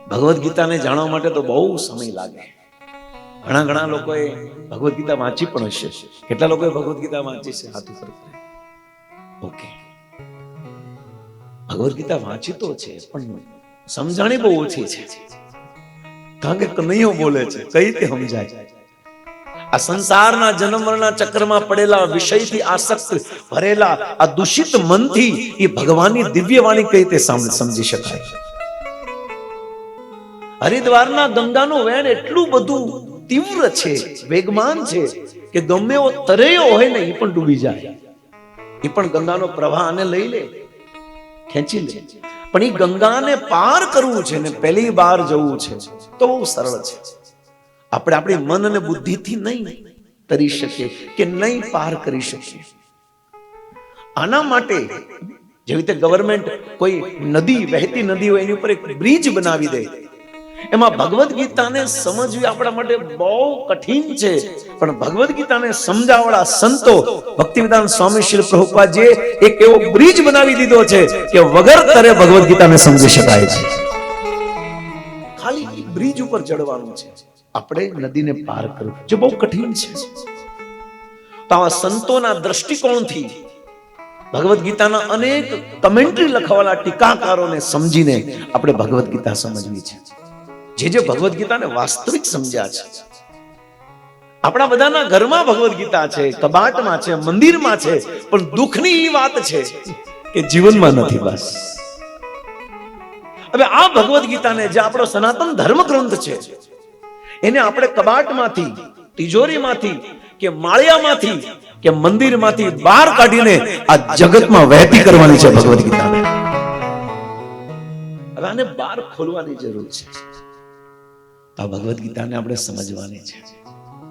ભગવદ્ ગીતાને જાણવા માટે તો બહુ સમય લાગે. ઘણા લોકોએ ભગવદ્ ગીતા વાંચી પણ હશે. કેટલા લોકોએ ભગવદ્ ગીતા વાંચી છે? હાથ ઉપર કરે. ઓકે, ભગવદ્ ગીતા વાંચી તો છે પણ સમજણી બહુ ઓછી છે. કારણ કે કનૈયો બોલે છે, કઈ રીતે સમજાય? આ સંસારના જન્મ મરણના ચક્રમાં પડેલા, વિષયથી આસક્ત ભરેલા આ દૂષિત મનથી એ ભગવાનની દિવ્ય વાણી કઈ રીતે સમજી શકાય? હરિદ્વારના ગંગાનું વહેણ એટલું બધું તીવ્ર છે, વેગમાન છે કે ગમે એવો તરેયો હોય ને એ પણ ડૂબી જાય. એ પણ ગંગાનો પ્રવાહ આને લઈ લે, ખેંચી લે. પણ એ ગંગાને પાર કરવું છે ને પહેલી વાર જવું છે તો બહુ સરળ છે. આપણે આપણી મન અને બુદ્ધિથી નહીં તરી શકીએ કે નહીં પાર કરી શકીએ. આના માટે જેવી રીતે ગવર્મેન્ટ કોઈ નદી, વહેતી નદી હોય એની ઉપર એક બ્રિજ બનાવી દે, એમાં ભગવદ્ ગીતાને સમજવી આપણા માટે બહુ કઠિન છે. પણ ભગવદ્ ગીતાને સમજાવવાળા સંતો ભક્તિવેદાંત સ્વામી શ્રી પ્રભુપાદજીએ એક એવો બ્રિજ બનાવી દીધો છે કે વગર તરે ભગવદ્ ગીતાને સમજી શકાય છે. ખાલી બ્રિજ ઉપર ચડવાનું છે, આપણે નદીને પાર કરવું જે બહુ કઠિન છે. તો આવા સંતોના દ્રષ્ટિકોણથી ભગવદ્ ગીતાના અનેક કમેન્ટ્રી લખવાના ટીકાકારોને સમજીને આપણે ભગવદ્ ગીતા સમજવી છે. જે ભગવદ્ ગીતાને વાસ્તવિક સમજ્યા છે. આપણા બધાના ઘરમાં ભગવદ્ ગીતા છે, કબાટમાં છે, મંદિરમાં છે, પણ દુઃખની એ વાત છે કે જીવનમાં નથી. બસ હવે આ ભગવદ્ ગીતાને જે આપણો સનાતન ધર્મ ગ્રંથ છે એને આપણે કબાટમાંથી, તિજોરીમાંથી કે માળિયામાંથી કે મંદિરમાંથી બહાર કાઢીને આ જગતમાં વહેતી કરવાની છે ભગવદ્ ગીતાને. હવે આને બહાર ખોલવાની જરૂર છે. આ ભગવદ્ ગીતાને આપણે સમજવાની છે.